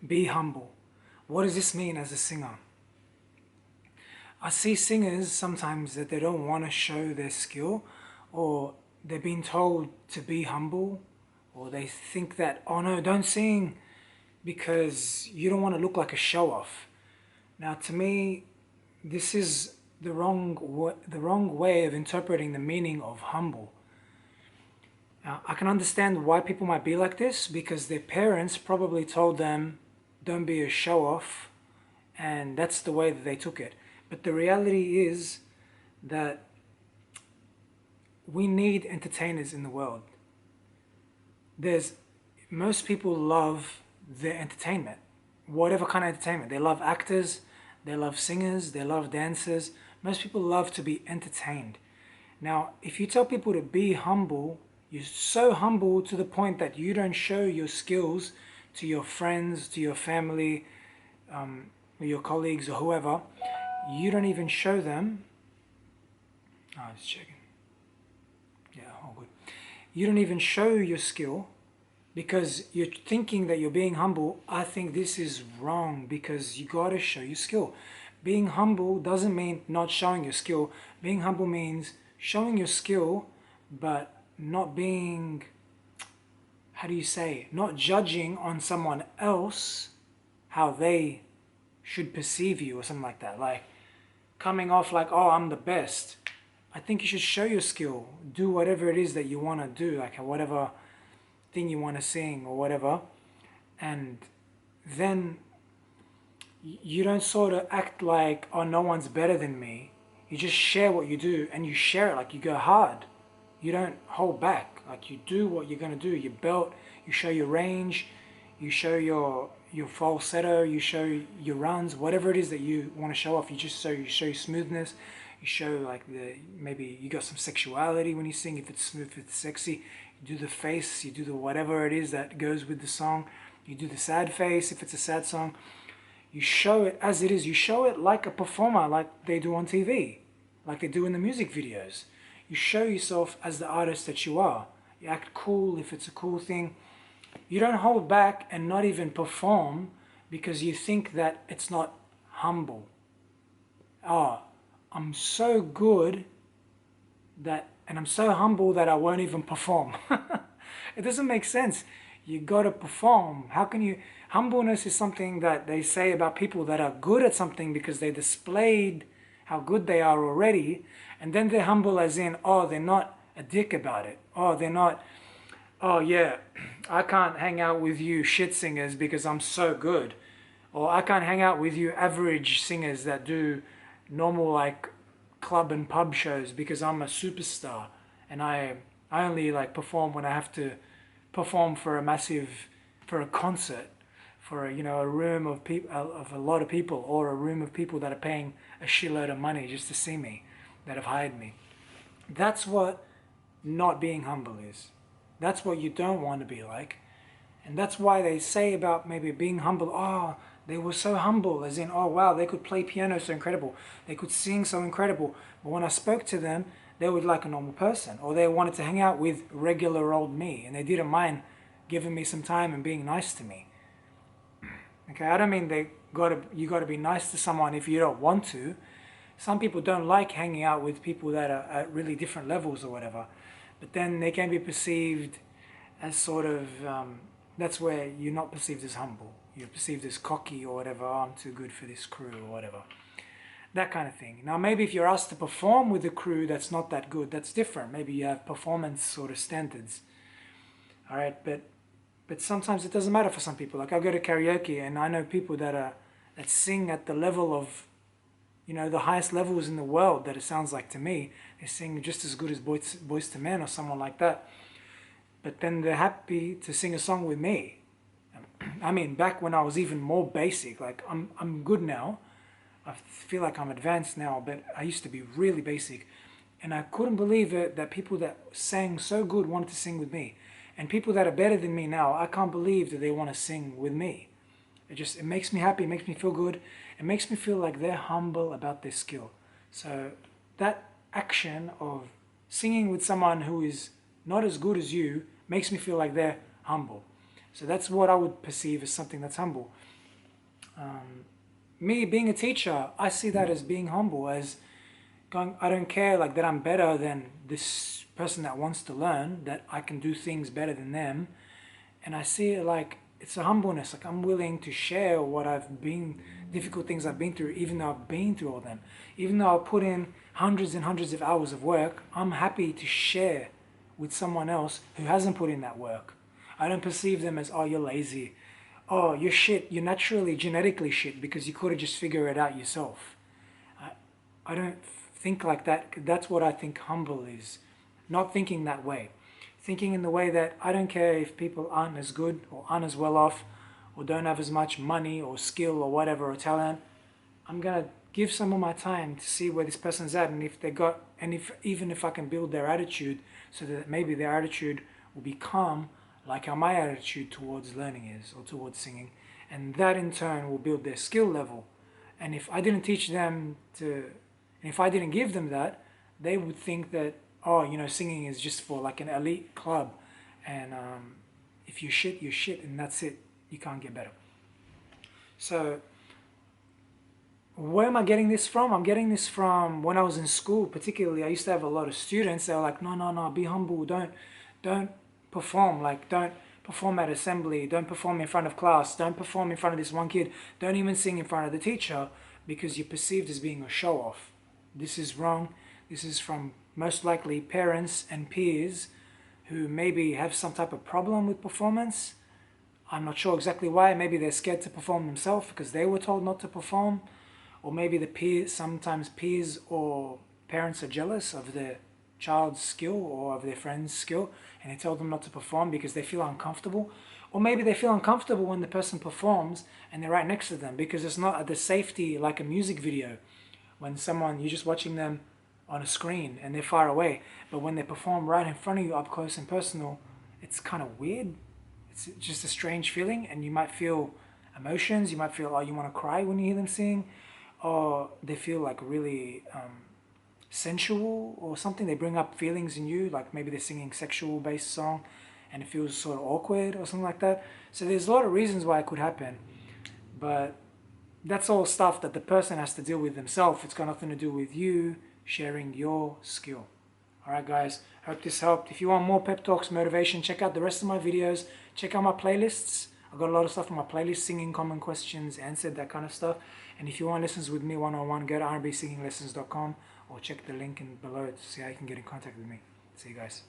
Be humble. What does this mean as a singer? I see singers sometimes that they don't want to show their skill, or they're being told to be humble, or they think that, oh no, don't sing because you don't want to look like a show off. Now, to me, this is the wrong way of interpreting the meaning of humble. Now, I can understand why people might be like this because their parents probably told them, don't be a show off, and that's the way that they took it. But the reality is that we need entertainers in the world. There's Most people love their entertainment, whatever kind of entertainment. They love actors, they love singers, they love dancers. Most people love to be entertained. Now, if you tell people to be humble, you're so humble to the point that you don't show your skills to your friends, to your family, or your colleagues or whoever. You don't even show them. Oh, just checking. Yeah, all good. You don't even show your skill because you're thinking that you're being humble. I think this is wrong because you got to show your skill. Being humble doesn't mean not showing your skill. Being humble means showing your skill, but not being, how do you say, not judging on someone else how they should perceive you or something like that. Like coming off like, oh, I'm the best. I think you should show your skill. Do whatever it is that you want to do, like whatever thing you want to sing or whatever. And then you don't sort of act like, oh, no one's better than me. You just share what you do and you share it like you go hard. You don't hold back. Like you do what you're going to do. You belt, you show your range, you show your falsetto, you show your runs, whatever it is that you want to show off. You show your smoothness. You show like maybe you got some sexuality when you sing, if it's smooth, if it's sexy. You do the face, you do the whatever it is that goes with the song. You do the sad face if it's a sad song. You show it as it is. You show it like a performer, like they do on TV, like they do in the music videos. You show yourself as the artist that you are. You act cool if it's a cool thing. You don't hold back and not even perform because you think that it's not humble. Oh, I'm so good and I'm so humble that I won't even perform. It doesn't make sense. You gotta perform. How can you? Humbleness is something that they say about people that are good at something because they displayed how good they are already, and then they're humble as in, oh, they're not a dick about it. Oh, they're not, oh yeah, I can't hang out with you shit singers because I'm so good. Or I can't hang out with you average singers that do normal like club and pub shows because I'm a superstar and I only like perform when I have to perform for a concert, for a room of people, of a lot of people, or a room of people that are paying a shitload of money just to see me, that have hired me. That's what not being humble is. That's what you don't want to be like. And that's why they say about maybe being humble, oh, they were so humble, as in, oh wow, they could play piano so incredible, they could sing so incredible. But when I spoke to them, they were like a normal person, or they wanted to hang out with regular old me, and they didn't mind giving me some time and being nice to me. Okay, I don't mean you gotta be nice to someone if you don't want to. Some people don't like hanging out with people that are at really different levels or whatever, but then they can be perceived as sort of, that's where you're not perceived as humble. You're perceived as cocky or whatever, oh, I'm too good for this crew or whatever. That kind of thing. Now maybe if you're asked to perform with a crew that's not that good, that's different. Maybe you have performance sort of standards. All right, but sometimes it doesn't matter for some people. Like I go to karaoke and I know people that sing at the level of, the highest levels in the world that it sounds like to me. They sing just as good as Boys to Men or someone like that. But then they're happy to sing a song with me. I mean, back when I was even more basic, like I'm good now. I feel like I'm advanced now, but I used to be really basic. And I couldn't believe it that people that sang so good wanted to sing with me. And people that are better than me now, I can't believe that they want to sing with me. It makes me happy, it makes me feel good. It makes me feel like they're humble about their skill. So that action of singing with someone who is not as good as you makes me feel like they're humble. So that's what I would perceive as something that's humble. Me being a teacher, I see that as being humble, as going, I don't care like that I'm better than this person that wants to learn, that I can do things better than them. And I see it like it's a humbleness, like I'm willing to share what I've been, difficult things I've been through, even though I've been through all them. Even though I put in hundreds and hundreds of hours of work, I'm happy to share with someone else who hasn't put in that work. I don't perceive them as, oh, you're lazy. Oh, you're shit. You're naturally, genetically shit because you could have just figured it out yourself. I don't think like that. That's what I think humble is. Not thinking that way. Thinking in the way that I don't care if people aren't as good or aren't as well off or don't have as much money or skill or whatever or talent. I'm going to give some of my time to see where this person's at, and if they got, and if even if I can build their attitude so that maybe their attitude will be calm like how my attitude towards learning is, or towards singing, and that in turn will build their skill level. And if I didn't teach them to, and if I didn't give them that, they would think that, oh, you know, singing is just for like an elite club, and if you're shit, and that's it. You can't get better. So where am I getting this from? I'm getting this from when I was in school, particularly. I used to have a lot of students that were like, no, be humble. Don't perform. Like, don't perform at assembly. Don't perform in front of class. Don't perform in front of this one kid. Don't even sing in front of the teacher because you're perceived as being a show-off. This is wrong. This is from most likely parents and peers who maybe have some type of problem with performance. I'm not sure exactly why. Maybe they're scared to perform themselves because they were told not to perform. Or maybe the peers, sometimes peers or parents are jealous of their child's skill or of their friend's skill, and they tell them not to perform because they feel uncomfortable. Or maybe they feel uncomfortable when the person performs and they're right next to them because it's not at the safety like a music video. When someone, you're just watching them on a screen and they're far away, but when they perform right in front of you up close and personal, it's kind of weird. It's just a strange feeling, and you might feel emotions. You might feel, oh, you want to cry when you hear them sing, or they feel like really sensual or something. They bring up feelings in you, like maybe they're singing sexual based song and it feels sort of awkward or something like that. So there's a lot of reasons why it could happen, but that's all stuff that the person has to deal with themselves. It's got nothing to do with you sharing your skill. Alright guys, hope this helped. If you want more pep talks, motivation, check out the rest of my videos. Check out my playlists. I've got a lot of stuff on my playlist, singing common questions, answered, that kind of stuff. And if you want lessons with me one-on-one, go to rnbsinginglessons.com or check the link in below to see how you can get in contact with me. See you guys.